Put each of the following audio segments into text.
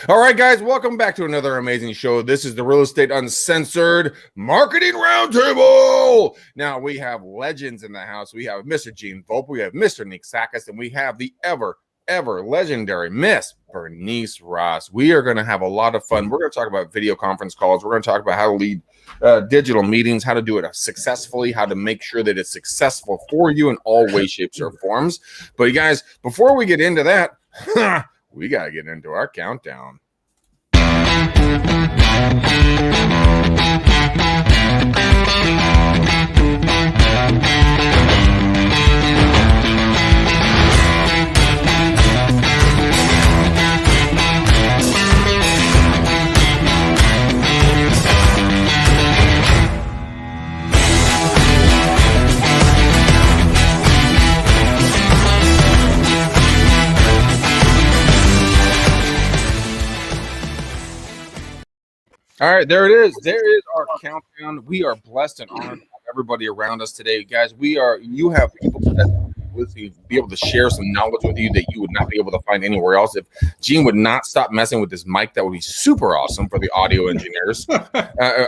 All right, guys, welcome back to another amazing show. This is the Real Estate Uncensored Marketing Roundtable. Now, we have legends in the house. We have Mr. Gene Volpe, we have Mr. Nick Sakis, and we have the ever legendary Miss Bernice Ross. We are going to have a lot of fun. We're going to talk about video conference calls. We're going to talk about how to lead digital meetings, how to do it successfully, how to make sure that it's successful for you in all ways, shapes, or forms. But you guys, before we get into that, we got to get into our countdown. All right, there it is. There is our countdown. We are blessed and honored to have everybody around us today, guys. You have people that will be able to share some knowledge with you that you would not be able to find anywhere else. If Gene would not stop messing with this mic, that would be super awesome for the audio engineers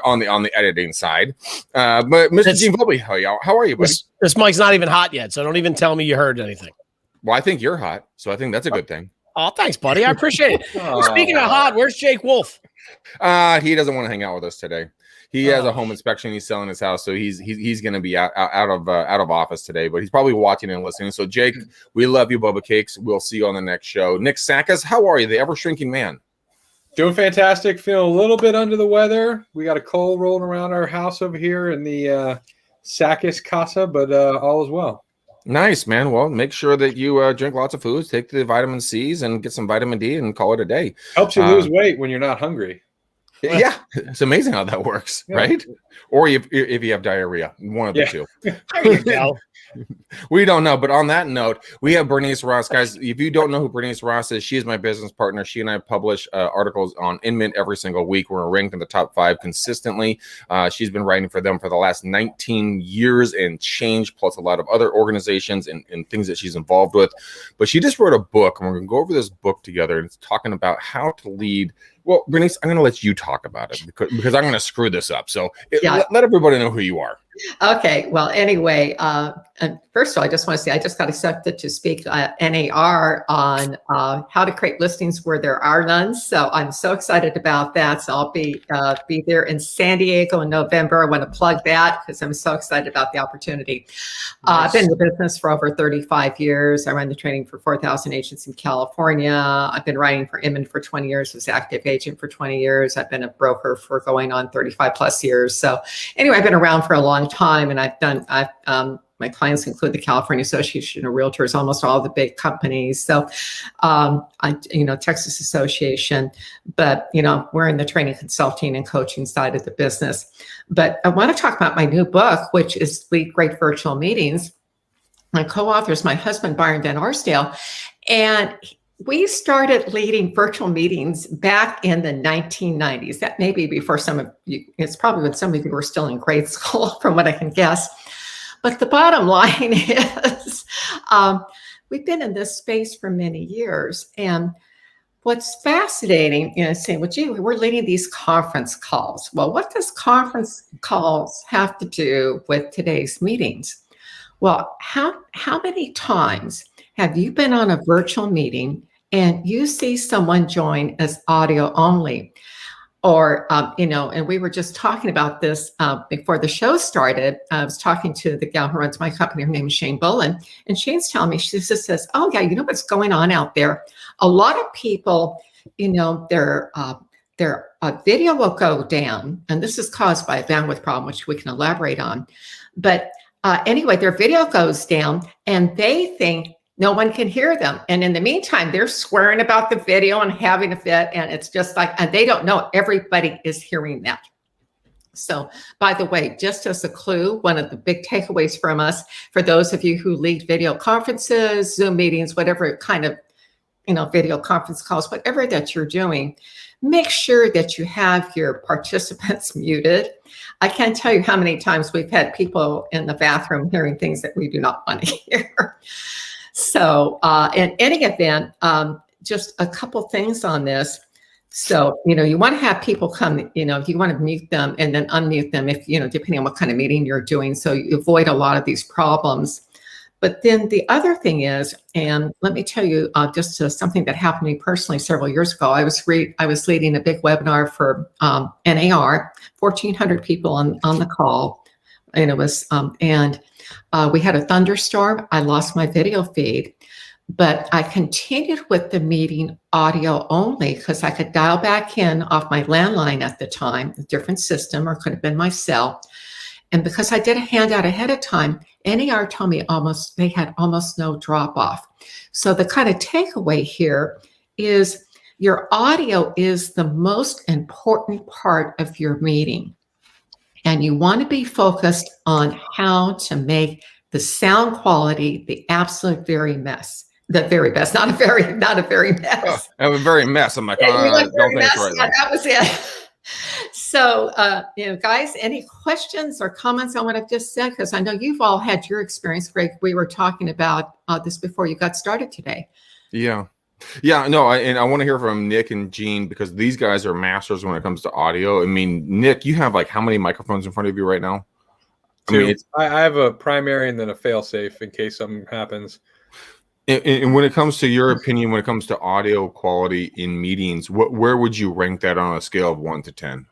on the editing side. But Mr. Gene Volpe, how are you, buddy? This mic's not even hot yet, so don't even tell me you heard anything. Well, I think you're hot, so I think that's a good thing. Oh, thanks, buddy. I appreciate it. Speaking of hot, where's Jake Wolf? He doesn't want to hang out with us today. He has a home inspection. He's selling his house, so he's going to be out of office today. But he's probably watching and listening. So Jake, we love you, Bubba Cakes. We'll see you on the next show. Nick Sakis, how are you? The ever shrinking man. Doing fantastic. Feeling a little bit under the weather. We got a cold rolling around our house over here in the Sakis Casa, but all is well. Nice, man. Well, make sure that you drink lots of foods, take the vitamin C's, and get some vitamin D, and call it a day. Helps you lose weight when you're not hungry. Yeah, it's amazing how that works, right? Or if you have diarrhea, one of the two. There you go. We don't know, but on that note, we have Bernice Ross. Guys, if you don't know who Bernice Ross is, she is my business partner. She and I publish articles on Inmint every single week. We're ranked in the top 5 consistently. She's been writing for them for the last 19 years and change, plus a lot of other organizations and things that she's involved with. But she just wrote a book, and we're going to go over this book together, and it's talking about how to lead. Well, Bernice, I'm going to let you talk about it because I'm going to screw this up. So let everybody know who you are. Okay. Well, anyway, first of all, I just want to say I just got accepted to speak at NAR on how to create listings where there are none. So I'm so excited about that. So I'll be there in San Diego in November. I want to plug that because I'm so excited about the opportunity. Nice. I've been in the business for over 35 years. I run the training for 4,000 agents in California. I've been writing for Inman for 20 years, was active agent for 20 years. I've been a broker for going on 35 plus years. So anyway, I've been around for a long time, and my clients include the California Association of Realtors, almost all the big companies. So, Texas Association, but, we're in the training, consulting, and coaching side of the business. But I want to talk about my new book, which is Lead Great Virtual Meetings. My co-author is my husband, Byron Van Arsdale, and we started leading virtual meetings back in the 1990s. That may be before some of you, it's probably when some of you were still in grade school, from what I can guess. But the bottom line is we've been in this space for many years. And what's fascinating is saying, well, gee, we're leading these conference calls. Well, what does conference calls have to do with today's meetings? Well, how many times have you been on a virtual meeting and you see someone join as audio only? Or, and we were just talking about this before the show started. I was talking to the gal who runs my company. Her name is Shane Bullen. And Shane's telling me, she just says, oh, yeah, you know what's going on out there? A lot of people, their video will go down. And this is caused by a bandwidth problem, which we can elaborate on. But anyway, their video goes down and they think no one can hear them. And in the meantime, they're swearing about the video and having a fit. And it's just like, and they don't know everybody is hearing that. So, by the way, just as a clue, one of the big takeaways from us, for those of you who lead video conferences, Zoom meetings, whatever kind of, video conference calls, whatever that you're doing, make sure that you have your participants muted. I can't tell you how many times we've had people in the bathroom hearing things that we do not want to hear. So in any event, just a couple things on this. So, you want to have people come, you want to mute them and then unmute them if, depending on what kind of meeting you're doing. So you avoid a lot of these problems. But then the other thing is, and let me tell you just something that happened to me personally several years ago. I was leading a big webinar for NAR, 1,400 people on the call. And it was, we had a thunderstorm. I lost my video feed. But I continued with the meeting audio only because I could dial back in off my landline at the time, a different system, or could have been my cell. And because I did a handout ahead of time, NER told me they had almost no drop off. So the kind of takeaway here is your audio is the most important part of your meeting. And you want to be focused on how to make the sound quality the absolute very best, not a very mess. Oh, I'm a very mess. I'm like, don't think it's right. Yeah, that was it. So, guys, any questions or comments on what I've just said? Because I know you've all had your experience, Greg. We were talking about this before you got started today. Yeah. No, and I want to hear from Nick and Gene because these guys are masters when it comes to audio. I mean, Nick, you have like how many microphones in front of you right now? I have a primary and then a fail-safe in case something happens. And when it comes to your opinion, when it comes to audio quality in meetings, where would you rank that on a scale of 1 to 10?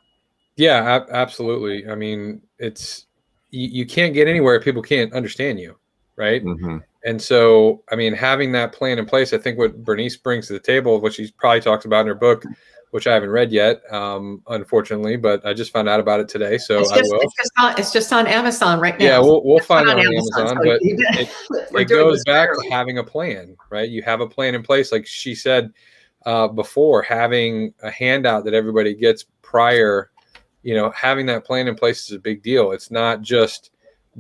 Yeah, absolutely. I mean, it's you can't get anywhere if people can't understand you, right? Mm-hmm. And so, I mean, having that plan in place, I think what Bernice brings to the table, which she probably talks about in her book, which I haven't read yet, unfortunately, but I just found out about it today, so I will. It's just on Amazon right now. Yeah, we'll find it on Amazon, so but it goes back to having a plan, right? You have a plan in place, like she said before, having a handout that everybody gets prior. Having that plan in place is a big deal. It's not just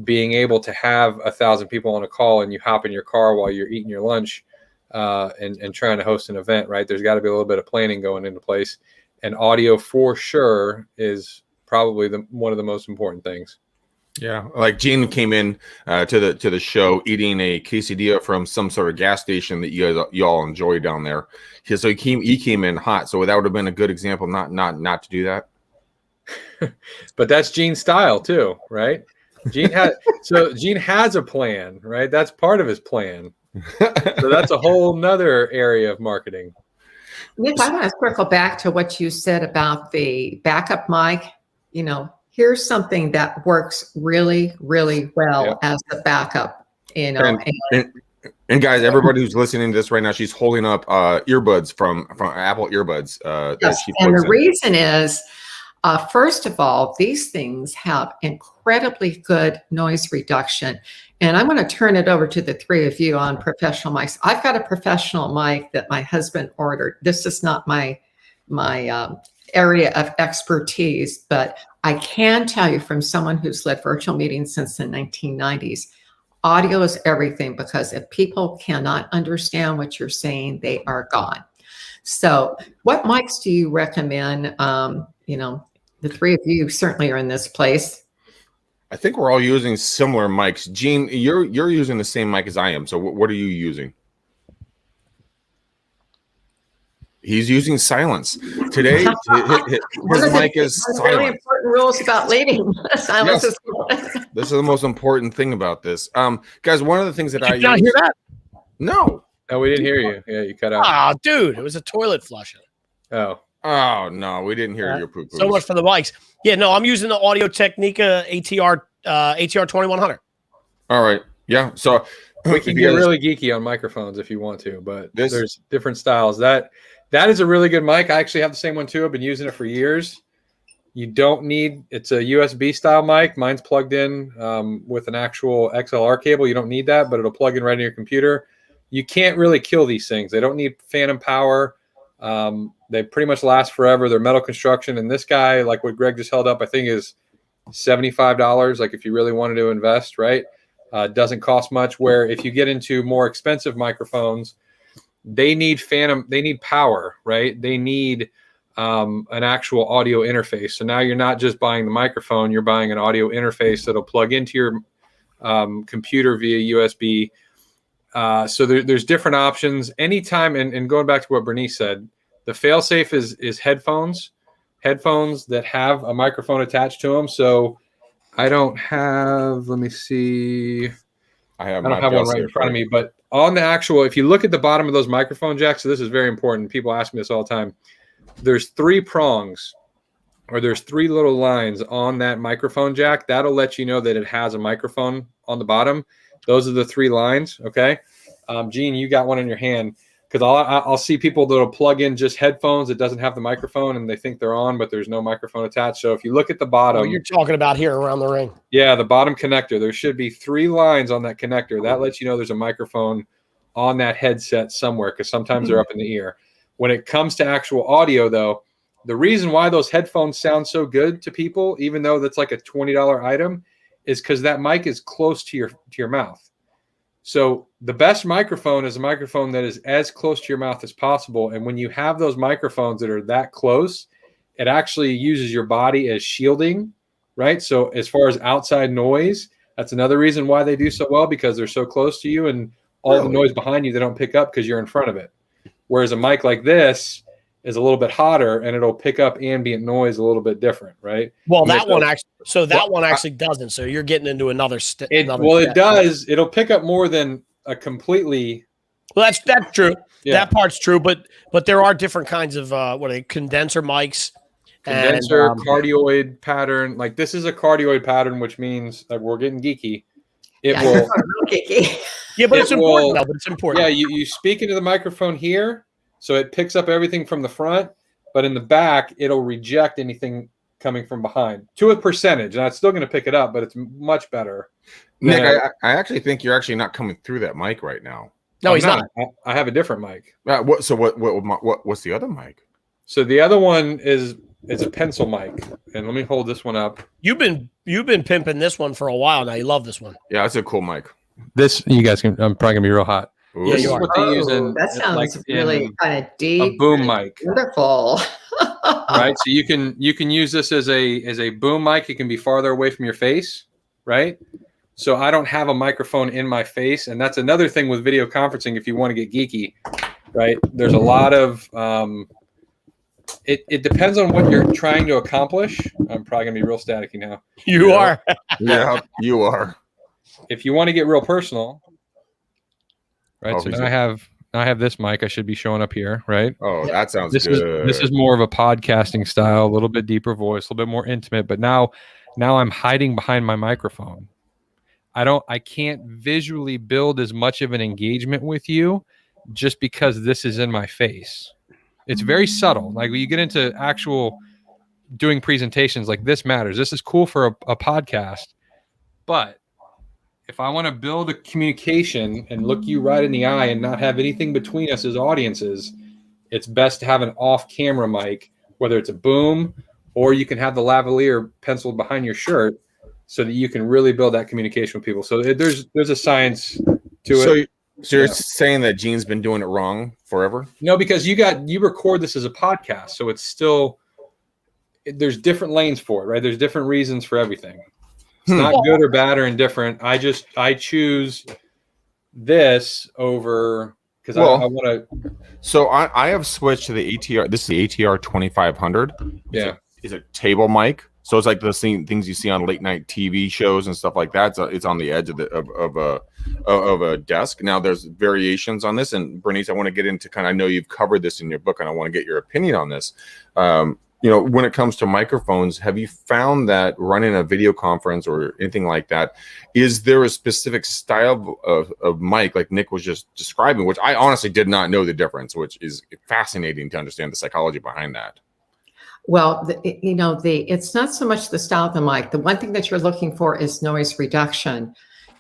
being able to have 1,000 people on a call and you hop in your car while you're eating your lunch and trying to host an event, right? There's got to be a little bit of planning going into place, and audio for sure is probably one of the most important things. Yeah, like Gene came in to the show eating a quesadilla from some sort of gas station that you all enjoy down there. So he came in hot. So that would have been a good example not to do that. But that's Gene's style too, right? Gene has a plan, right? That's part of his plan. So that's a whole nother area of marketing. Nick, I want to circle back to what you said about the backup mic. Here's something that works really, really well as a backup. And guys, everybody who's listening to this right now, she's holding up earbuds from Apple earbuds. Yes, and the reason is, first of all, these things have incredibly good noise reduction. And I'm going to turn it over to the three of you on professional mics. I've got a professional mic that my husband ordered. This is not my area of expertise, but I can tell you from someone who's led virtual meetings since the 1990s, audio is everything, because if people cannot understand what you're saying, they are gone. So what mics do you recommend? The three of you certainly are in this place. I think we're all using similar mics. Gene, you're using the same mic as I am. So what are you using? He's using silence today. His mic is silent. Really important rules about leading. Silence is. This is the most important thing about this. Guys, one of the things that I not hear that? No, we didn't hear you. Yeah, you cut out. Ah, dude, it was a toilet flushing. Oh no, we didn't hear your poop. So much for the mics. Yeah, no, I'm using the Audio Technica ATR 2100. All right. Yeah. So we can get really geeky on microphones if you want to, but there's different styles. That is a really good mic. I actually have the same one too. I've been using it for years. You don't need, it's a USB style mic. Mine's plugged in with an actual XLR cable. You don't need that, but it'll plug in right in your computer. You can't really kill these things. They don't need phantom power. They pretty much last forever. They're metal construction. And this guy, like what Greg just held up, I think is $75. Like if you really wanted to invest, right? Doesn't cost much. Where if you get into more expensive microphones, they need power, right? They need an actual audio interface. So now you're not just buying the microphone, you're buying an audio interface that'll plug into your computer via USB. So there's different options. Anytime, and going back to what Bernice said, The fail-safe is headphones that have a microphone attached to them. So I don't have, let me see. I don't have one right in front of me, but on the actual, if you look at the bottom of those microphone jacks, so this is very important. People ask me this all the time. There's 3 prongs, or there's 3 little lines on that microphone jack. That'll let you know that it has a microphone on the bottom. Those are the 3 lines. Okay. Gene, you got one in your hand, because I'll see people that'll plug in just headphones. It doesn't have the microphone and they think they're on, but there's no microphone attached. So if you look at the bottom, you're talking about here around the ring. Yeah. The bottom connector, there should be 3 lines on that connector. That lets you know there's a microphone on that headset somewhere, because sometimes they're up in the ear. When it comes to actual audio though, the reason why those headphones sound so good to people, even though that's like a $20 item, is because that mic is close to your mouth. So the best microphone is a microphone that is as close to your mouth as possible. And when you have those microphones that are that close, it actually uses your body as shielding, right? So as far as outside noise, that's another reason why they do so well, because they're so close to you, and all the noise behind you they don't pick up because you're in front of it. Whereas a mic like this is a little bit hotter and it'll pick up ambient noise a little bit different, right? Well, that one actually doesn't. So you're getting into another step. It does. It'll pick up more than a completely. Well, that's true. Yeah. That part's true, but there are different kinds of condenser mics. Condenser, cardioid pattern. Like this is a cardioid pattern, which means that we're getting geeky. It will. Geeky. Yeah, but it's important. But it's important. Yeah, you speak into the microphone here. So it picks up everything from the front, but in the back, it'll reject anything coming from behind to a percentage. And it's still going to pick it up, but it's much better. Nick, I actually think you're actually not coming through that mic right now. No, he's not. I have a different mic. What's the other mic? So the other one is a pencil mic. And let me hold this one up. You've been pimping this one for a while now. You love this one. Yeah, it's a cool mic. This, you guys can, I'm probably going to be real hot. Yeah, this is what they use in, that sounds like really kind of deep. A boom mic. Beautiful. Right. So you can use this as a boom mic. It can be farther away from your face. Right. So I don't have a microphone in my face. And that's another thing with video conferencing. If you want to get geeky, right. There's a lot of, it depends on what you're trying to accomplish. I'm probably gonna be real staticky now. You are. Yeah, you are. If you want to get real personal. Right. So now I have this mic. I should be showing up here. Right. Oh, that sounds good. This is more of a podcasting style, a little bit deeper voice, a little bit more intimate. But now I'm hiding behind my microphone. I can't visually build as much of an engagement with you just because this is in my face. It's very subtle. Like when you get into actual doing presentations, like this matters. This is cool for a podcast, but if I want to build a communication and look you right in the eye and not have anything between us as audiences, it's best to have an off-camera mic, whether it's a boom or you can have the lavalier penciled behind your shirt so that you can really build that communication with people. So there's a science to it. So you're saying that Gene's been doing it wrong forever? No, because you record this as a podcast, so it's still there's different lanes for it, right? There's different reasons for everything. It's not good or bad or indifferent. I choose this over because I want to. So I have switched to the ATR. This is the ATR 2500. Yeah, it's a table mic. So it's like the same things you see on late night TV shows and stuff like that. It's on the edge of a desk. Now there's variations on this, and Bernice, I want to get into I know you've covered this in your book, and I want to get your opinion on this. When it comes to microphones, have you found that running a video conference or anything like that, is there a specific style of mic like Nick was just describing, which I honestly did not know the difference, which is fascinating to understand the psychology behind that? Well, it's not so much the style of the mic. The one thing that you're looking for is noise reduction.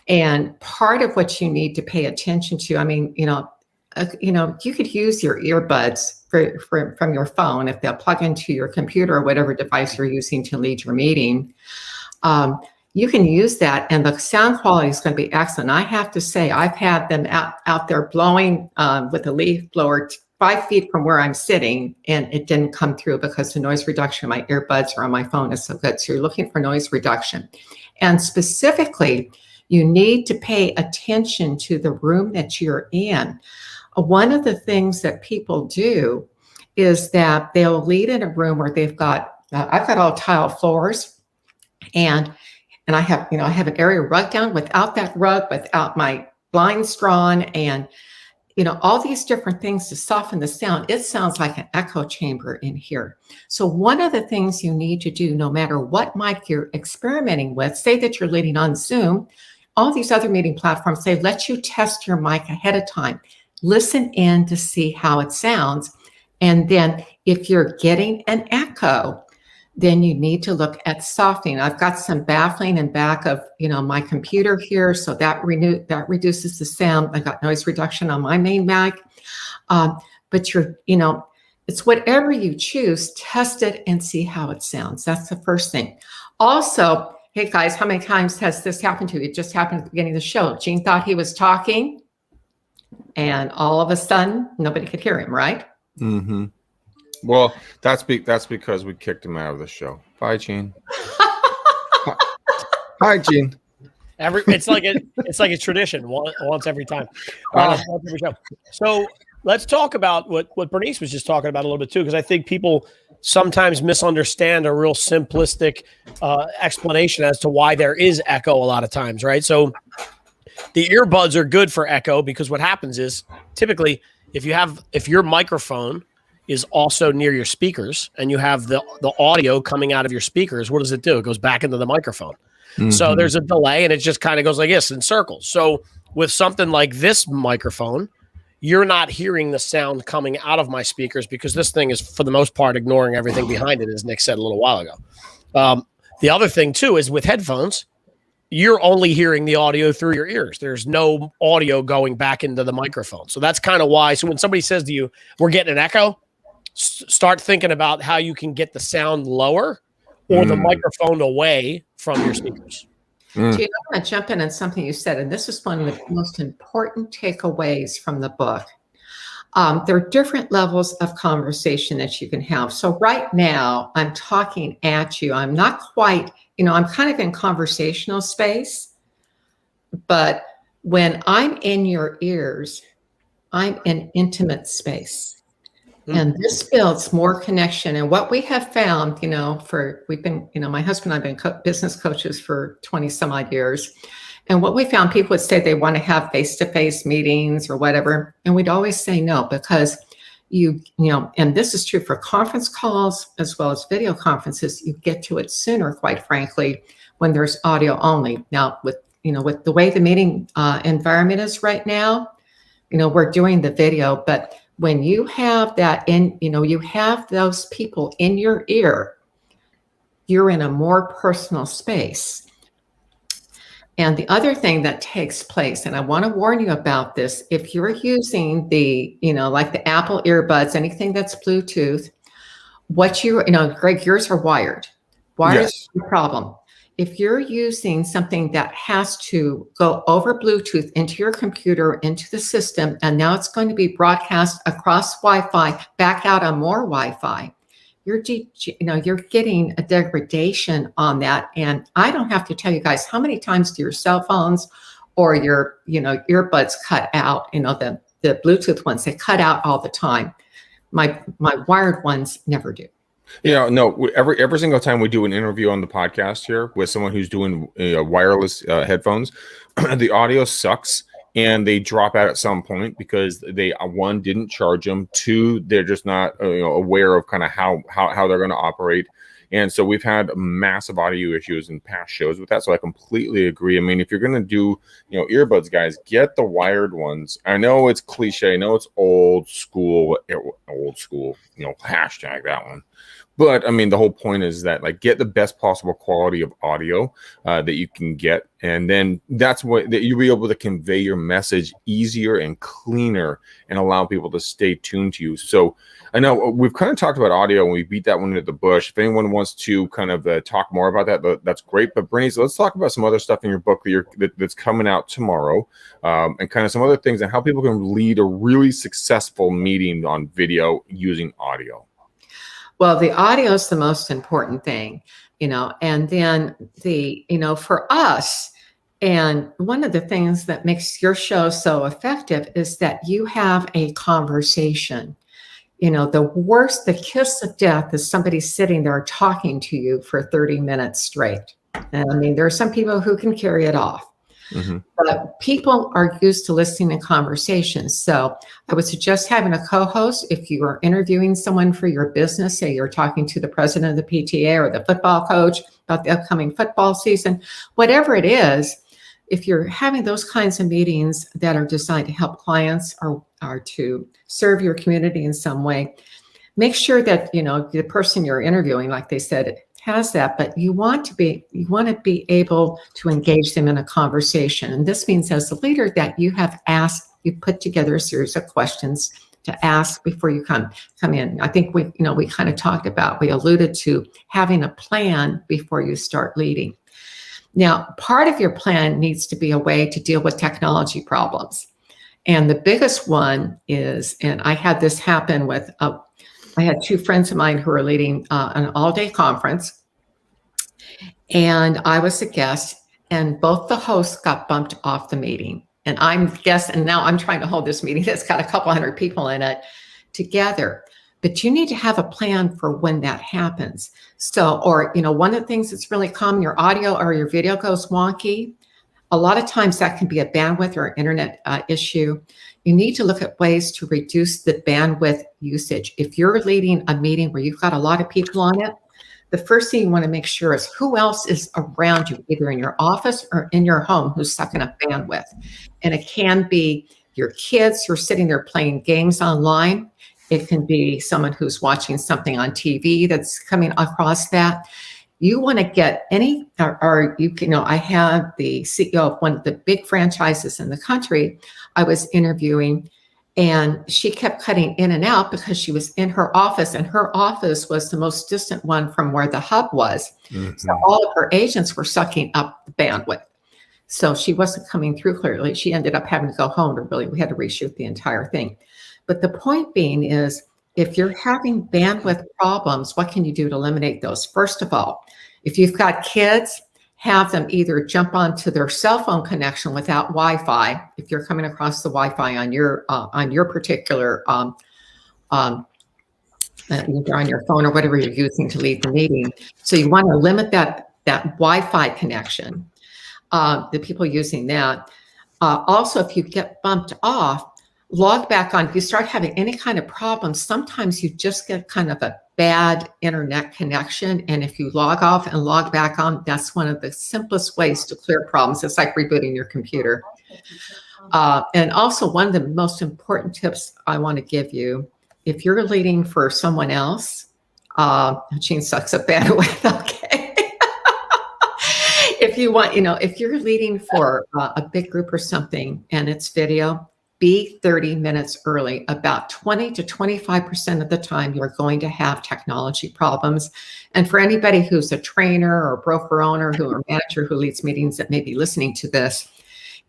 And part of what you need to pay attention to, you could use your earbuds from your phone if they'll plug into your computer or whatever device you're using to lead your meeting. You can use that and the sound quality is going to be excellent. I have to say, I've had them out there blowing with a leaf blower 5 feet from where I'm sitting, and it didn't come through because the noise reduction in my earbuds or on my phone is so good. So you're looking for noise reduction. And specifically, you need to pay attention to the room that you're in. One of the things that people do is that they'll lead in a room where they've got, I've got all tile floors, and I have, I have an area rug down. Without that rug, without my blinds drawn, and all these different things to soften the sound, it sounds like an echo chamber in here. So one of the things you need to do, no matter what mic you're experimenting with, say that you're leading on Zoom, all these other meeting platforms, they let you test your mic ahead of time. Listen in to see how it sounds. And then if you're getting an echo, then you need to look at softening. I've got some baffling in back of, my computer here. So that reduces the sound. I got noise reduction on my main mic. But it's whatever you choose, test it and see how it sounds. That's the first thing. Also, hey guys, how many times has this happened to you? It just happened at the beginning of the show. Gene thought he was talking and all of a sudden nobody could hear him, right? Mm-hmm. Well, that's because we kicked him out of the show. Bye, Gene. Hi, Gene. It's like a tradition once every time. Once every show. So let's talk about what Bernice was just talking about a little bit too, because I think people sometimes misunderstand a real simplistic explanation as to why there is echo a lot of times, right? So the earbuds are good for echo because what happens is typically if your microphone is also near your speakers and you have the audio coming out of your speakers, what does it do? It goes back into the microphone. Mm-hmm. So there's a delay and it just kind of goes like this in circles. So with something like this microphone, you're not hearing the sound coming out of my speakers because this thing is, for the most part, ignoring everything behind it, as Nick said a little while ago. The other thing, too, is with headphones, you're only hearing the audio through your ears. There's no audio going back into the microphone. So that's kind of why. So when somebody says to you, we're getting an echo, start thinking about how you can get the sound lower or the microphone away from your speakers. I'm going to jump in on something you said, and this is one of the most important takeaways from the book. There are different levels of conversation that you can have. So right now, I'm talking at you. I'm not quite, I'm kind of in conversational space, but when I'm in your ears, I'm in intimate space. And this builds more connection. And what we have found, we've been, my husband and I have been business coaches for 20 some odd years. And what we found, people would say they want to have face-to-face meetings or whatever. And we'd always say no, because and this is true for conference calls as well as video conferences, you get to it sooner, quite frankly, when there's audio only. Now, with the way the meeting environment is right now, we're doing the video, but when you have that you have those people in your ear, you're in a more personal space. And the other thing that takes place, and I want to warn you about this, if you're using the, like the Apple earbuds, anything that's Bluetooth, Greg, yours are wired. Wired is the problem. If you're using something that has to go over Bluetooth into your computer, into the system, and now it's going to be broadcast across Wi-Fi, back out on more Wi-Fi, you're getting a degradation on that. And I don't have to tell you guys how many times do your cell phones or your, earbuds cut out, the Bluetooth ones, they cut out all the time. My wired ones never do. No, every single time we do an interview on the podcast here with someone who's doing wireless headphones, the audio sucks and they drop out at some point because they, one, didn't charge them, two, they're just not aware of kind of how they're going to operate. And so we've had massive audio issues in past shows with that. So I completely agree. I mean, if you're going to do, earbuds, guys, get the wired ones. I know it's cliche. I know it's old school, hashtag that one. But I mean, the whole point is that get the best possible quality of audio that you can get. And then that's that you'll be able to convey your message easier and cleaner and allow people to stay tuned to you. So I know we've kind of talked about audio and we beat that one into the bush. If anyone wants to kind of talk more about that, that's great. But Bernice, let's talk about some other stuff in your book that's coming out tomorrow and kind of some other things and how people can lead a really successful meeting on video using audio. Well, the audio is the most important thing, and then for us, and one of the things that makes your show so effective is that you have a conversation. the kiss of death is somebody sitting there talking to you for 30 minutes straight. And I mean, there are some people who can carry it off. Mm-hmm. But people are used to listening to conversations. So I would suggest having a co-host if you are interviewing someone for your business. Say you're talking to the president of the PTA or the football coach about the upcoming football season, whatever it is. If you're having those kinds of meetings that are designed to help clients or to serve your community in some way, make sure that the person you're interviewing, like they said, has that, but you want to be able to engage them in a conversation. And this means as a leader that you put together a series of questions to ask before you come in. I think we kind of we alluded to having a plan before you start leading. Now, part of your plan needs to be a way to deal with technology problems. And the biggest one is, and I had this happen with I had two friends of mine who were leading an all-day conference, and I was a guest, and both the hosts got bumped off the meeting. And I'm guest, and now I'm trying to hold this meeting that's got a couple hundred people in it together. But you need to have a plan for when that happens. So, or one of the things that's really common, your audio or your video goes wonky. A lot of times that can be a bandwidth or internet issue. You need to look at ways to reduce the bandwidth usage. If you're leading a meeting where you've got a lot of people on it, the first thing you want to make sure is who else is around you, either in your office or in your home, who's sucking up bandwidth. And it can be your kids who are sitting there playing games online. It can be someone who's watching something on TV that's coming across that. You want to get I have the CEO of one of the big franchises in the country I was interviewing, and she kept cutting in and out because she was in her office, and her office was the most distant one from where the hub was. Mm-hmm. So all of her agents were sucking up the bandwidth. So she wasn't coming through clearly. She ended up having to go home we had to reshoot the entire thing. But the point being is, if you're having bandwidth problems, what can you do to eliminate those? First of all, if you've got kids, have them either jump onto their cell phone connection without Wi-Fi. If you're coming across the Wi-Fi on your particular either on your phone or whatever you're using to lead the meeting. So you want to limit that Wi-Fi connection. The people using that. Also, if you get bumped off, log back on. If you start having any kind of problems, sometimes you just get kind of a bad internet connection. And if you log off and log back on, that's one of the simplest ways to clear problems. It's like rebooting your computer. And also one of the most important tips I want to give you, if you're leading for someone else, Gene sucks up bandwidth, okay. If you want, if you're leading for a big group or something and it's video, be 30 minutes early. About 20 to 25% of the time, you're going to have technology problems. And for anybody who's a trainer or broker owner or manager who leads meetings that may be listening to this,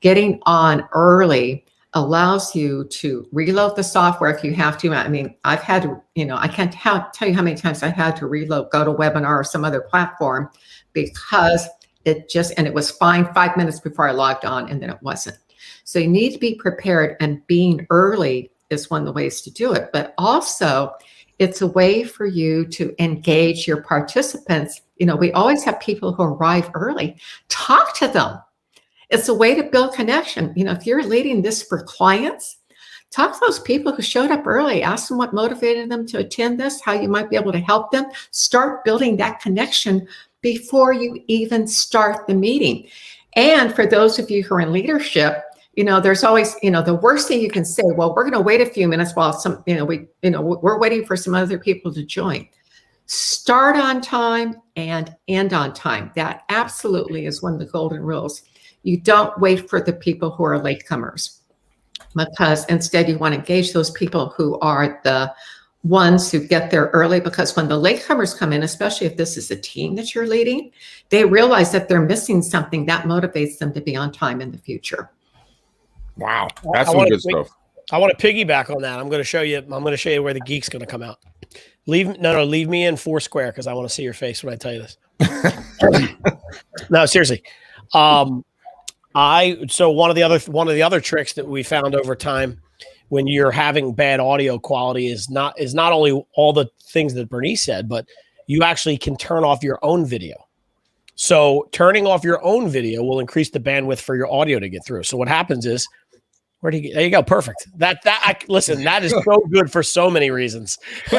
getting on early allows you to reload the software if you have to. I mean, I've had to, I can't tell you how many times I had to reload, go to webinar or some other platform because it was fine 5 minutes before I logged on, and then it wasn't. So you need to be prepared, and being early is one of the ways to do it. But also, it's a way for you to engage your participants. We always have people who arrive early. Talk to them. It's a way to build connection. If you're leading this for clients, talk to those people who showed up early. Ask them what motivated them to attend this, how you might be able to help them. Start building that connection before you even start the meeting. And for those of you who are in leadership, there's always, the worst thing you can say, well, we're going to wait a few minutes while we're waiting for some other people to join. Start on time and end on time. That absolutely is one of the golden rules. You don't wait for the people who are latecomers, because instead you want to engage those people who are the ones who get there early, because when the latecomers come in, especially if this is a team that you're leading, they realize that they're missing something that motivates them to be on time in the future. Wow, that's some good stuff. I want to piggyback on that. I'm going to show you where the geek's going to come out. Leave me in Foursquare because I want to see your face when I tell you this. No, seriously. So one of the other tricks that we found over time when you're having bad audio quality is not only all the things that Bernice said, but you actually can turn off your own video. So turning off your own video will increase the bandwidth for your audio to get through. So what happens is, there you go. Perfect. Listen, that is so good for so many reasons. For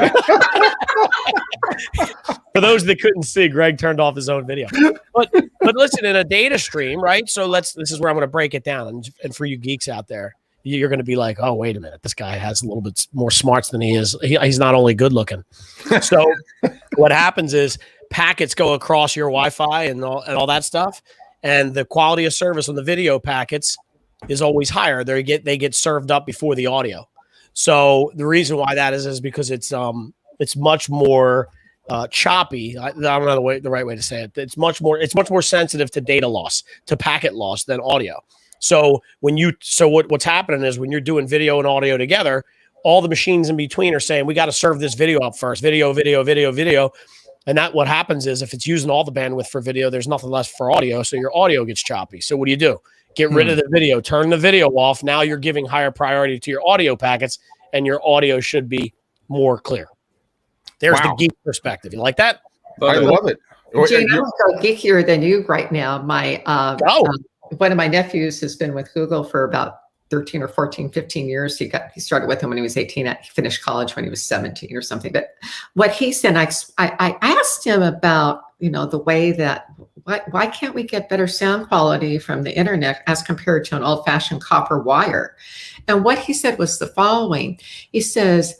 those that couldn't see, Greg turned off his own video. But listen, in a data stream, right? So this is where I'm going to break it down. And for you geeks out there, you're going to be like, oh, wait a minute. This guy has a little bit more smarts than he is. He's not only good looking. So what happens is packets go across your Wi-Fi and all that stuff. And the quality of service on the video packets is always higher. They get served up before the audio. So the reason why that is because it's much more choppy. I don't know the right way to say it. It's much more sensitive to data loss, to packet loss than audio. So what's happening is when you're doing video and audio together, all the machines in between are saying, we got to serve this video up first, video. And what happens is if it's using all the bandwidth for video, there's nothing left for audio. So your audio gets choppy. So what do? Get rid of the video, turn the video off. Now you're giving higher priority to your audio packets and your audio should be more clear. There's the geek perspective. You like that? I love it. Gene, I'm geekier than you right now. My one of my nephews has been with Google for about 13 or 14, 15 years. He started with them when he was 18. He finished college when he was 17 or something. But what he said, I asked him about, the way that, why can't we get better sound quality from the internet as compared to an old-fashioned copper wire? And what he said was the following. He says,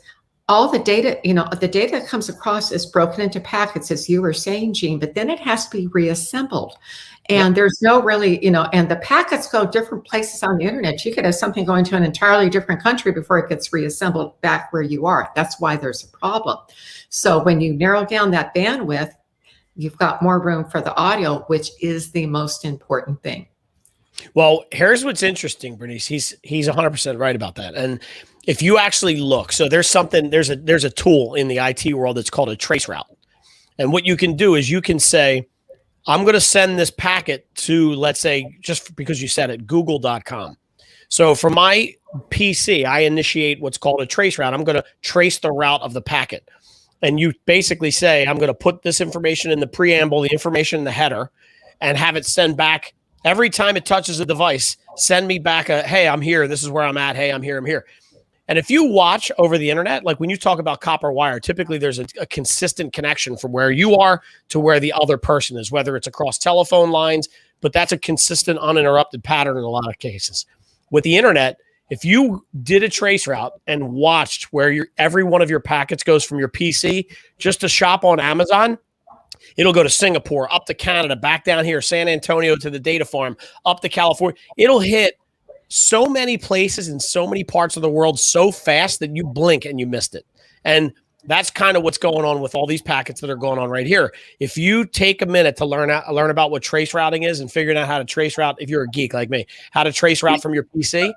all the data, the data that comes across is broken into packets, as you were saying, Gene, but then it has to be reassembled. And there's no really, and the packets go different places on the internet. You could have something going to an entirely different country before it gets reassembled back where you are. That's why there's a problem. So when you narrow down that bandwidth, you've got more room for the audio, which is the most important thing. Well, here's what's interesting, Bernice. He's 100% right about that. And if you actually look, so there's a tool in the IT world that's called a trace route. And what you can do is you can say, I'm going to send this packet to, let's say, just because you said it, google.com. So for my PC, I initiate what's called a trace route. I'm going to trace the route of the packet. And you basically say, I'm going to put this information in the preamble, the information in the header, and have it send back every time it touches a device, send me back hey, I'm here. This is where I'm at. Hey, I'm here. And if you watch over the internet, like when you talk about copper wire, typically there's a consistent connection from where you are to where the other person is, whether it's across telephone lines, but that's a consistent, uninterrupted pattern in a lot of cases. With the internet, if you did a trace route and watched where every one of your packets goes from your PC just to shop on Amazon, it'll go to Singapore, up to Canada, back down here, San Antonio to the data farm, up to California. It'll hit so many places in so many parts of the world so fast that you blink and you missed it. And that's kind of what's going on with all these packets that are going on right here. If you take a minute to learn about what trace routing is and figuring out how to trace route, if you're a geek like me, how to trace route from your PC,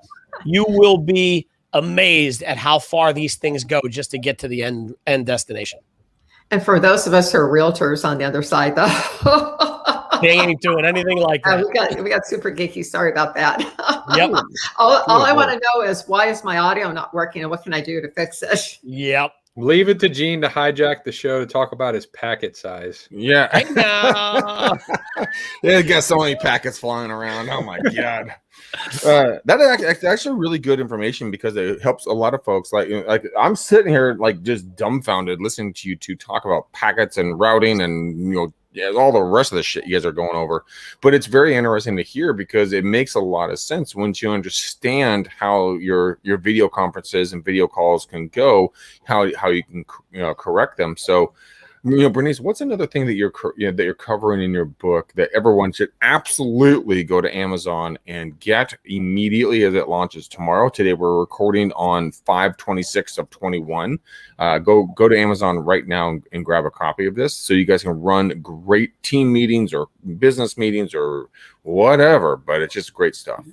you will be amazed at how far these things go just to get to the end destination. And for those of us who are realtors on the other side, though, they ain't doing anything like that. We got super geeky. Sorry about that. Yep. all I want to know is, why is my audio not working, and what can I do to fix it? Yep. Leave it to Gene to hijack the show to talk about his packet size. Yeah. Yeah, got so many packets flying around. Oh my God. That's actually really good information, because it helps a lot of folks. Like I'm sitting here like just dumbfounded listening to you two talk about packets and routing and all the rest of the shit you guys are going over. But it's very interesting to hear, because it makes a lot of sense once you understand how your video conferences and video calls can go, how you can correct them. So Bernice, what's another thing that you're covering in your book that everyone should absolutely go to Amazon and get immediately as it launches tomorrow? Today we're recording on 5/26/21. Go to Amazon right now and grab a copy of this, so you guys can run great team meetings or business meetings or whatever. But it's just great stuff.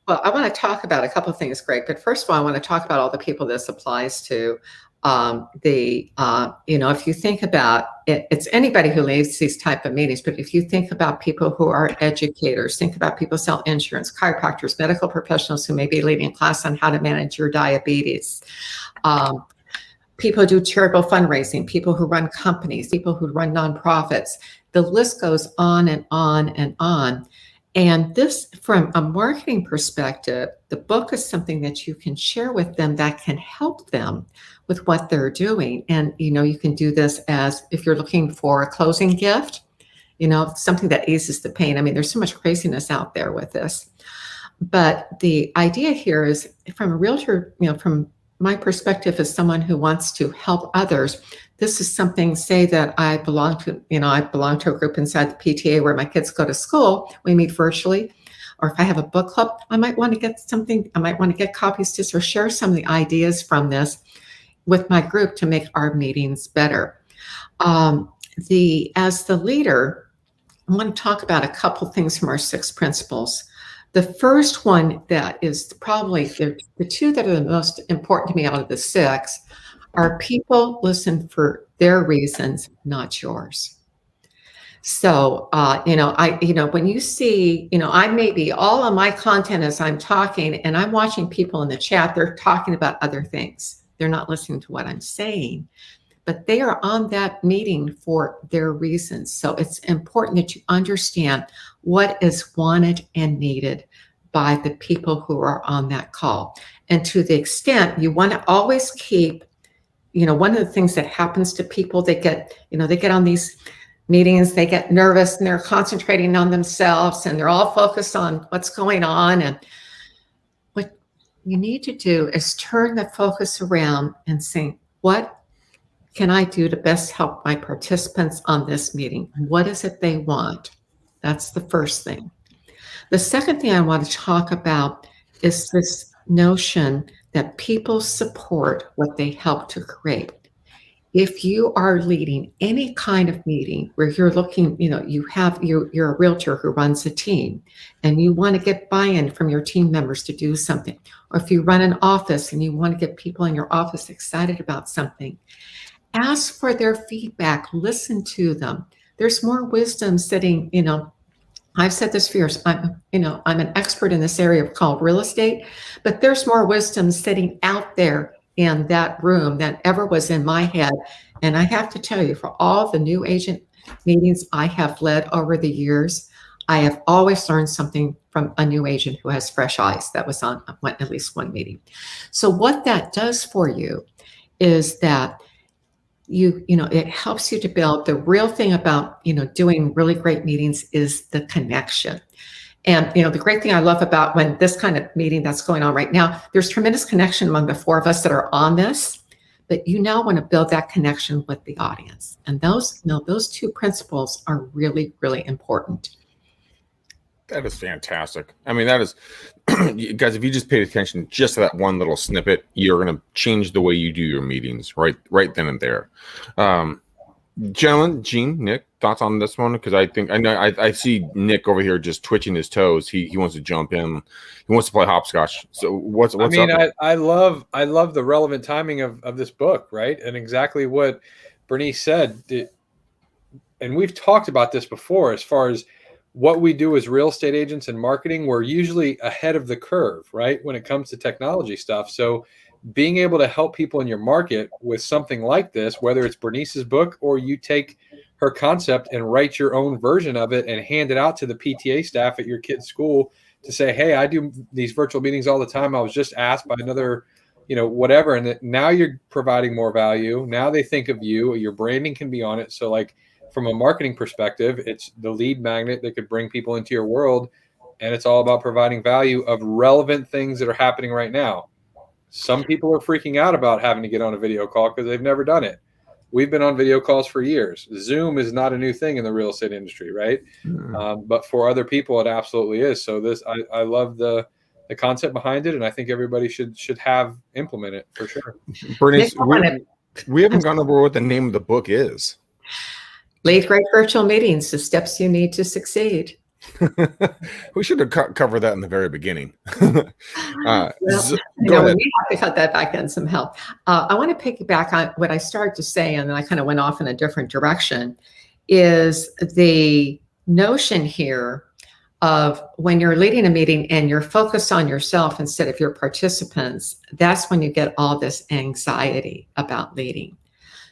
Well, I want to talk about a couple of things, Greg. But first of all, I want to talk about all the people this applies to. If you think about it, it's anybody who leads these type of meetings, but if you think about people who are educators, think about people who sell insurance, chiropractors, medical professionals who may be leading a class on how to manage your diabetes, people who do charitable fundraising, people who run companies, people who run nonprofits, the list goes on and on and on. And this, from a marketing perspective, the book is something that you can share with them that can help them with what they're doing. And, you can do this as if you're looking for a closing gift, something that eases the pain. I mean, there's so much craziness out there with this. But the idea here is, from a realtor, from my perspective as someone who wants to help others, this is something, say that I belong to a group inside the PTA where my kids go to school, we meet virtually, or if I have a book club, I might want to get something, I might want to get copies to or share some of the ideas from this with my group to make our meetings better. As the leader, I want to talk about a couple things from our 6 principles. The first one that is probably the 2 that are the most important to me out of the 6 are people listen for their reasons, not yours. So, when you see, I may be all of my content as I'm talking and I'm watching people in the chat, they're talking about other things. They're not listening to what I'm saying, but they are on that meeting for their reasons. So it's important that you understand what is wanted and needed by the people who are on that call. And to the extent you want to always keep, one of the things that happens to people, they get on these meetings, they get nervous and they're concentrating on themselves and they're all focused on what's going on. And what you need to do is turn the focus around and say, what can I do to best help my participants on this meeting? What is it they want? That's the first thing. The second thing I want to talk about is this notion that people support what they help to create. If you are leading any kind of meeting where you're looking, you're a realtor who runs a team and you want to get buy-in from your team members to do something, or if you run an office and you want to get people in your office excited about something, ask for their feedback, listen to them. There's more wisdom sitting, I've said this for years, I'm an expert in this area called real estate, but there's more wisdom sitting out there in that room than ever was in my head. And I have to tell you, for all the new agent meetings I have led over the years, I have always learned something from a new agent who has fresh eyes that was on at least one meeting. So what that does for you is that it helps you to build. The real thing about, doing really great meetings is the connection. And, the great thing I love about when this kind of meeting that's going on right now, there's tremendous connection among the 4 of us that are on this, but you now want to build that connection with the audience. And those 2 principles are really, really important. That is fantastic. I mean, that is, guys, if you just paid attention just to that one little snippet, you're going to change the way you do your meetings right then and there. Gentlemen, Gene, Nick, thoughts on this one? Because I see Nick over here just twitching his toes. He wants to jump in. He wants to play hopscotch. So what's up? I love the relevant timing of this book, right? And exactly what Bernice said. And we've talked about this before as far as what we do as real estate agents and marketing. We're usually ahead of the curve, right, when it comes to technology stuff. So being able to help people in your market with something like this, whether it's Bernice's book or you take her concept and write your own version of it and hand it out to the PTA staff at your kid's school to say, hey, I do these virtual meetings all the time. I was just asked by another, whatever. And now you're providing more value. Now they think of you, your branding can be on it. So from a marketing perspective, it's the lead magnet that could bring people into your world. And it's all about providing value of relevant things that are happening right now. Some people are freaking out about having to get on a video call because they've never done it. We've been on video calls for years. Zoom is not a new thing in the real estate industry, right? But for other people, it absolutely is. So I love the concept behind it, and I think everybody should have implement it for sure. Bernice, we haven't gone over what the name of the book is. Lead Great Virtual Meetings, the steps you need to succeed. We should have covered that in the very beginning. Well, Go ahead. We have to cut that back in some help. I want to piggyback on what I started to say, and then I kind of went off in a different direction, is the notion here of when you're leading a meeting and you're focused on yourself instead of your participants, that's when you get all this anxiety about leading.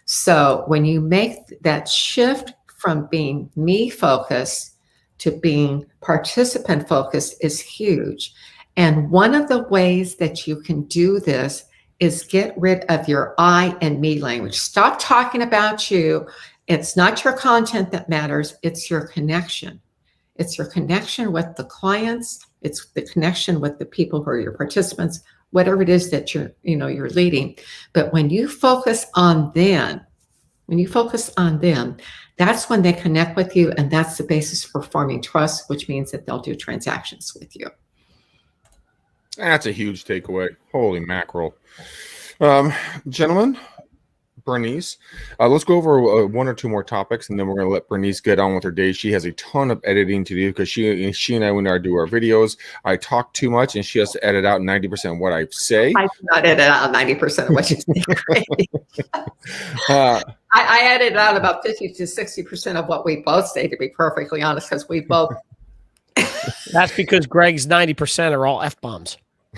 So when you make that shift from being me focused to being participant focused is huge. And one of the ways that you can do this is get rid of your I and me language. Stop talking about you. It's not your content that matters. It's your connection. It's your connection with the clients. It's the connection with the people who are your participants, whatever it is that you're leading. But when you focus on them, that's when they connect with you. And that's the basis for forming trust, which means that they'll do transactions with you. That's a huge takeaway. Holy mackerel. Gentlemen, Bernice, let's go over one or two more topics, and then we're going to let Bernice get on with her day. She has a ton of editing to do because she and I, when I do our videos, I talk too much, and she has to edit out 90% of what I say. I do not edit out 90% of what you say. I edit out about 50 to 60% of what we both say, to be perfectly honest, because we both. That's because Greg's 90% are all F-bombs.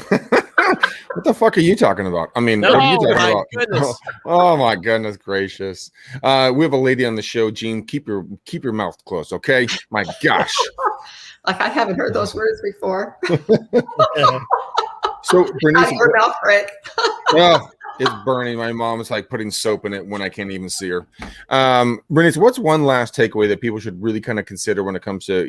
What the fuck are you talking about? I mean, what are you talking about? Goodness. Oh my goodness gracious. We have a lady on the show, Jean. Keep your mouth closed, okay? My gosh. Like I haven't heard those words before. So Bernice, your mouth, Rick. Oh, it's burning. My mom is like putting soap in it when I can't even see her. Bernice, what's one last takeaway that people should really kind of consider when it comes to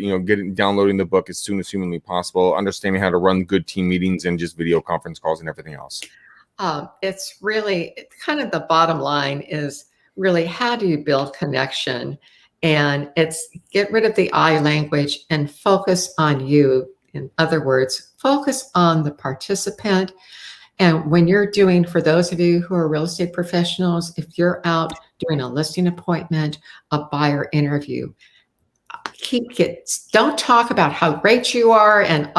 downloading the book as soon as humanly possible, understanding how to run good team meetings and just video conference calls and everything else? It's kind of the bottom line is really how do you build connection? And it's get rid of the I language and focus on you. In other words, focus on the participant. And when you're doing, for those of you who are real estate professionals, if you're out doing a listing appointment, a buyer interview, don't talk about how great you are. And,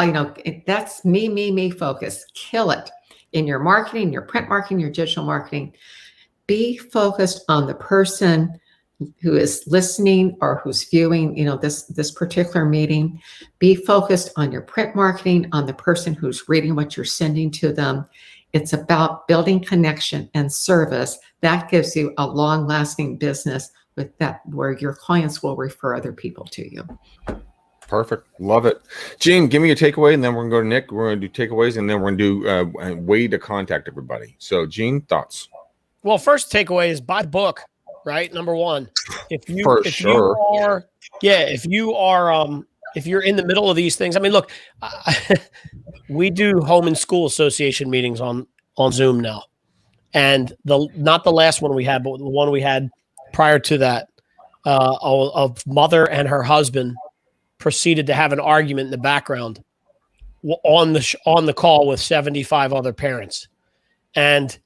that's me focus. Kill it in your marketing, your print marketing, your digital marketing. Be focused on the person who is listening or who's viewing, this particular meeting. Be focused on your print marketing, on the person who's reading what you're sending to them. It's about building connection and service. That gives you a long-lasting business with that, where your clients will refer other people to you. Perfect. Love it. Jean, give me a takeaway, and then we're going to go to Nick. We're going to do takeaways, and then we're going to do a way to contact everybody. So, Jean, thoughts? Well, first takeaway is buy the book. Right, number one. If you're in the middle of these things, I mean, look, we do home and school association meetings on Zoom now, and not the last one we had, but the one we had prior to that, a mother and her husband proceeded to have an argument in the background on the call with 75 other parents, and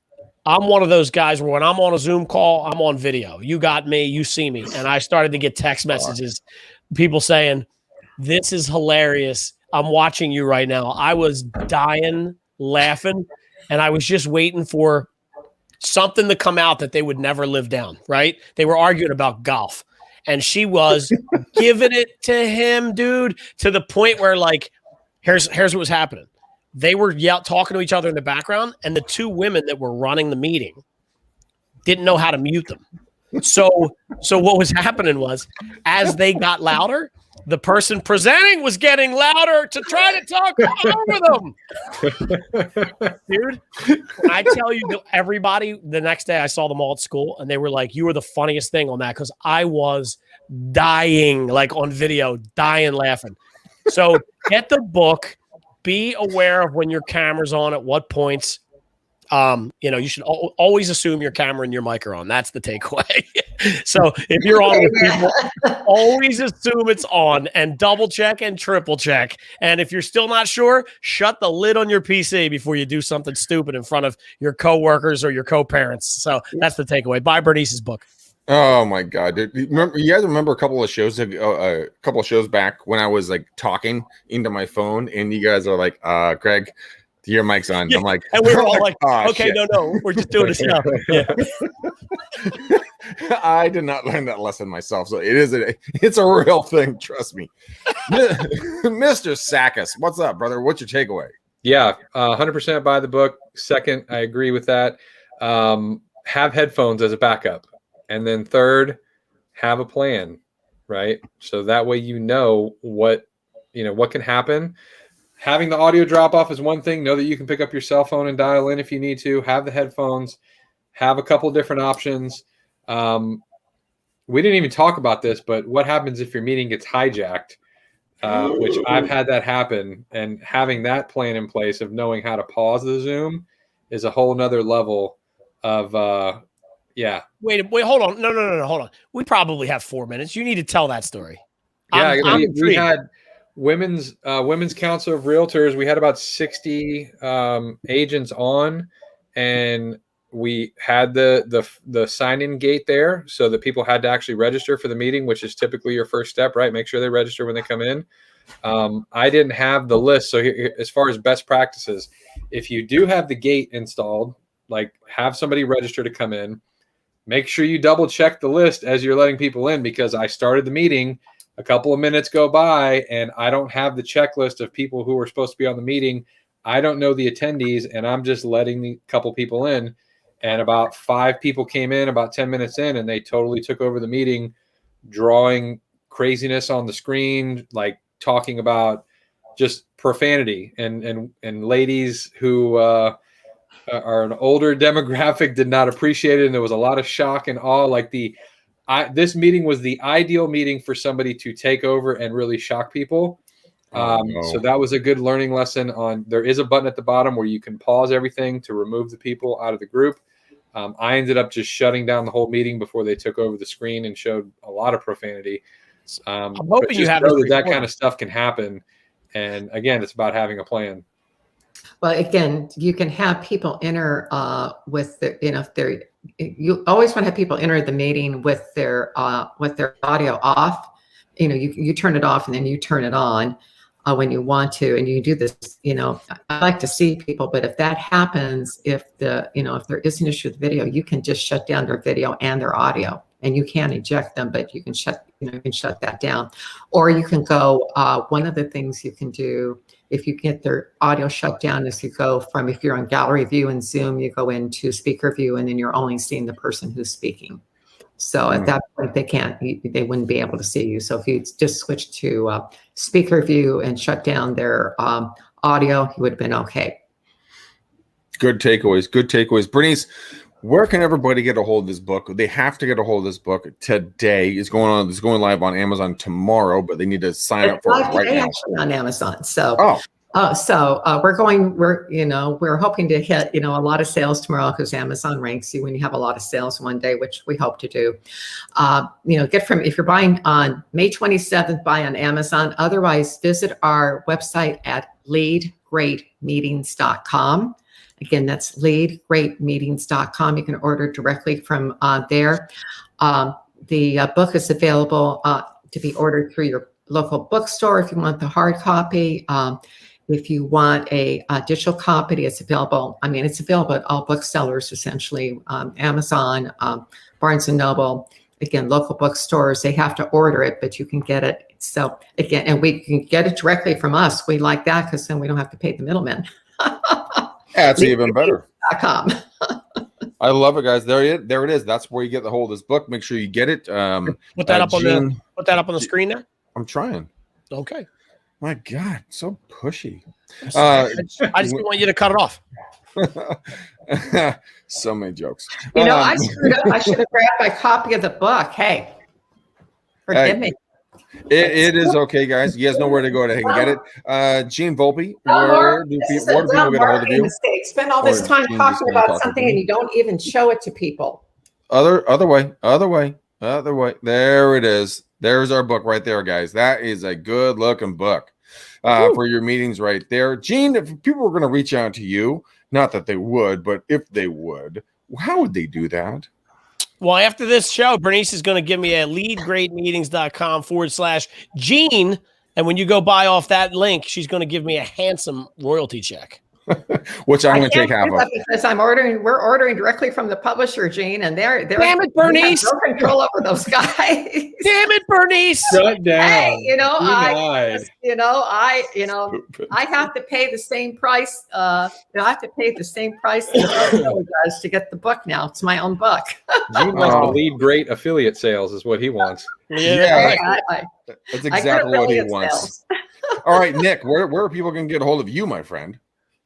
I'm one of those guys where when I'm on a Zoom call, I'm on video. You got me, you see me. And I started to get text messages, people saying, this is hilarious. I'm watching you right now. I was dying laughing, and I was just waiting for something to come out that they would never live down, right? They were arguing about golf, and she was giving it to him, dude, to the point where, like, here's what was happening. They were talking to each other in the background, and the two women that were running the meeting didn't know how to mute them. So what was happening was, as they got louder, the person presenting was getting louder to try to talk over them. Dude, I tell you, everybody, the next day I saw them all at school, and they were like, you were the funniest thing on that, because I was dying, like on video, dying laughing. So get the book. Be aware of when your camera's on at what points. You should always assume your camera and your mic are on. That's the takeaway. So if you're on with people, always assume it's on and double check and triple check. And if you're still not sure, shut the lid on your PC before you do something stupid in front of your coworkers or your co-parents. So that's the takeaway. Buy Bernice's book. Oh my God, dude. You guys remember a couple of shows back when I was like talking into my phone and you guys are like, Craig, your mic's on. Yeah. I'm like, and we were all like, oh, okay, shit. no, we're just doing a show. Yeah. I did not learn that lesson myself. So it's a real thing. Trust me. Mr. Sakis, what's up, brother? What's your takeaway? Yeah, 100% buy the book. Second, I agree with that. Have headphones as a backup. And then third, have a plan, right? So that way you know what can happen. Having the audio drop off is one thing. Know that you can pick up your cell phone and dial in if you need to. Have the headphones. Have a couple different options. We didn't even talk about this, but what happens if your meeting gets hijacked? Which I've had that happen, and having that plan in place of knowing how to pause the Zoom is a whole nother level of yeah. Wait, hold on. No, hold on. We probably have 4 minutes. You need to tell that story. Yeah, we intrigued. had women's council of realtors. We had about 60 agents on, and we had the sign-in gate there so that people had to actually register for the meeting, which is typically your first step, right? Make sure they register when they come in. I didn't have the list. So as far as best practices, if you do have the gate installed, like have somebody register to come in, make sure you double check the list as you're letting people in, because I started the meeting, a couple of minutes go by and I don't have the checklist of people who were supposed to be on the meeting. I don't know the attendees and I'm just letting the couple people in. And about 5 people came in about 10 minutes in and they totally took over the meeting, drawing craziness on the screen, like talking about just profanity, and ladies who are an older demographic did not appreciate it. And there was a lot of shock and awe. Like this meeting was the ideal meeting for somebody to take over and really shock people. So that was a good learning lesson there is a button at the bottom where you can pause everything to remove the people out of the group. I ended up just shutting down the whole meeting before they took over the screen and showed a lot of profanity. I'm hoping you have that kind of stuff can happen. And again, it's about having a plan. Well, again, you can have people enter with you always want to have people enter the meeting with their audio off. You turn it off and then you turn it on when you want to, and you do this. I like to see people, but if that happens, if there is an issue with video, you can just shut down their video and their audio, and you can't eject them, but you can shut that down. Or you can go. One of the things you can do if you get their audio shut down is you go from, if you're on gallery view in Zoom, you go into speaker view, and then you're only seeing the person who's speaking. So at that point, they wouldn't be able to see you. So if you just switch to speaker view and shut down their audio, you would have been okay. Good takeaways. Bernice, where can everybody get a hold of this book? They have to get a hold of this book today. It's going live on Amazon tomorrow, but they need to sign up for it right now. Actually on Amazon. So we're hoping to hit a lot of sales tomorrow, because Amazon ranks you when you have a lot of sales one day, which we hope to do. If you're buying on May 27th, buy on Amazon. Otherwise, visit our website at leadgreatmeetings.com. Again, that's leadgreatmeetings.com. You can order directly from there. The book is available to be ordered through your local bookstore if you want the hard copy. If you want a digital copy, it's available. It's available at all booksellers, essentially, Amazon, Barnes & Noble. Again, local bookstores, they have to order it, but you can get it. So again, and we can get it directly from us. We like that because then we don't have to pay the middlemen. That's even better. I love it, guys. There it is. That's where you get the hold of this book. Make sure you get it. Put that up on the screen there. I'm trying. Okay. My God, so pushy. I just didn't want you to cut it off. So many jokes. I screwed up. I should have grabbed my copy of the book. Hey, forgive me. It is okay, guys. You guys know where to go to get it. Gene Volpe, where do people get a hold of you? Spend all this time talking about something and you don't even show it to people. Other way. There it is. There's our book right there, guys. That is a good looking book for your meetings right there. Gene, if people were going to reach out to you, not that they would, but if they would, how would they do that? Well, after this show, Bernice is going to give me a leadgreatmeetings.com/Gene. And when you go buy off that link, she's going to give me a handsome royalty check. Which I'm going to take half of. Because we're ordering directly from the publisher, Gene, and they're damn it, Bernice. No control over those guys. Damn it, Bernice. Shut down. Hey, I have to pay the same price. I have to pay the same price that the book does to get the book now. It's my own book. Gene wants to lead great affiliate sales is what he wants. Yeah. That's exactly what he wants. All right, Nick, where are people going to get a hold of you, my friend?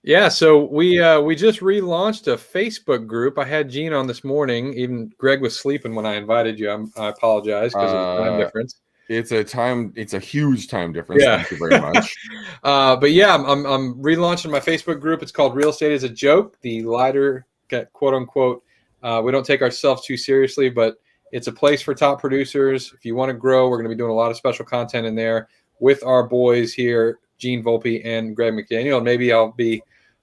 Yeah, so we just relaunched a Facebook group. I had Gene on this morning. Even Greg was sleeping when I invited you. I apologize because of the time difference. It's a huge time difference. Yeah. Thank you very much. But yeah, I'm relaunching my Facebook group. It's called Real Estate is a Joke. The lighter, quote unquote. We don't take ourselves too seriously, but it's a place for top producers. If you want to grow, we're going to be doing a lot of special content in there with our boys here, Gene Volpe and Greg McDaniel. And maybe I'll be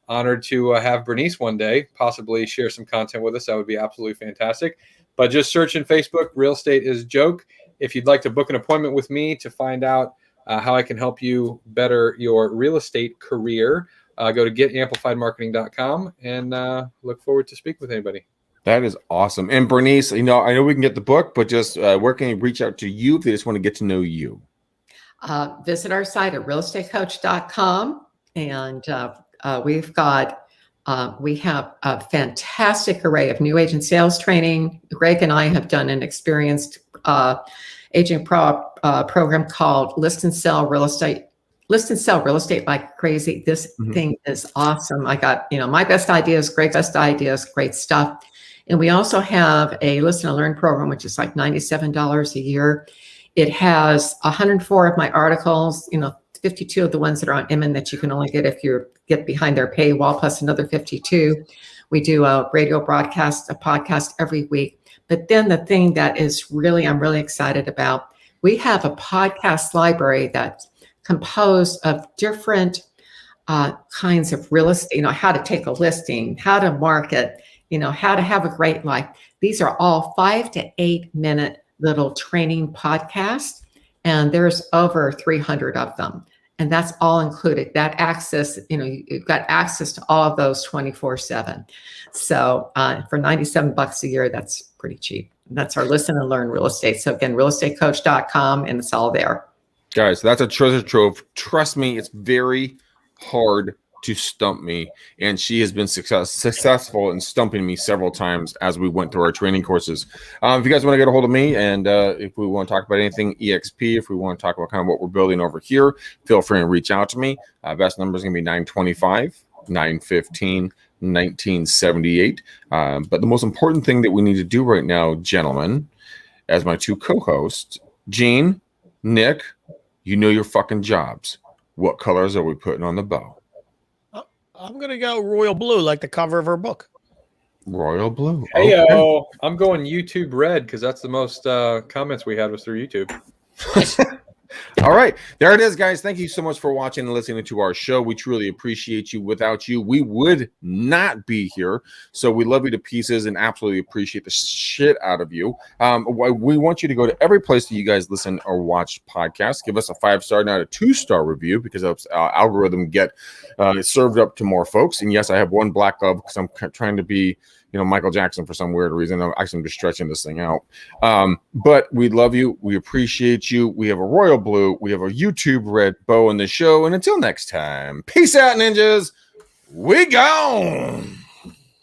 honored to have Bernice one day possibly share some content with us. That would be absolutely fantastic. But just search in Facebook, Real Estate is a Joke. If you'd like to book an appointment with me to find out how I can help you better your real estate career, go to getamplifiedmarketing.com and look forward to speak with anybody. That is awesome. And Bernice, I know we can get the book, but just where can they reach out to you if they just want to get to know you? Visit our site at realestatecoach.com, and we have a fantastic array of new agent sales training. Greg and I have done an experienced agent program called List and Sell Real Estate like crazy. This thing is awesome. I got, my best ideas, Greg's best ideas, great stuff. And we also have a Listen and Learn program, which is like $97 a year. It has 104 of my articles, 52 of the ones that are on Inman that you can only get if you get behind their paywall, plus another 52. We do a radio broadcast, a podcast every week. But then the thing that is I'm really excited about, we have a podcast library that's composed of different kinds of real estate, how to take a listing, how to market, how to have a great life. These are all 5 to 8 minute little training podcasts, and there's over 300 of them. And that's all included. That access, you've got access to all of those 24/7. So for $97 a year, that's pretty cheap. That's our Listen and Learn Real Estate. So again, realestatecoach.com, and it's all there. Guys, that's a treasure trove. Trust me, it's very hard to stump me, and she has been successful in stumping me several times as we went through our training courses. If you guys want to get a hold of me, and if we want to talk about anything EXP, if we want to talk about kind of what we're building over here, feel free and reach out to me. Best number is going to be 925-915-1978. But the most important thing that we need to do right now, gentlemen, as my two co-hosts, Gene, Nick, you know your fucking jobs. What colors are we putting on the bow? I'm going to go royal blue, like the cover of her book. Royal blue. Hey, I'm going YouTube red because that's the most comments we had was through YouTube. All right. There it is, guys. Thank you so much for watching and listening to our show. We truly appreciate you. Without you, we would not be here. So we love you to pieces and absolutely appreciate the shit out of you. We want you to go to every place that you guys listen or watch podcasts. Give us a 5-star, not a 2-star review, because algorithm get served up to more folks. And yes, I have one black glove because I'm trying to be Michael Jackson for some weird reason. I'm just stretching this thing out. But we love you. We appreciate you. We have a royal blue. We have a YouTube red bow in the show. And until next time, peace out, ninjas. We gone.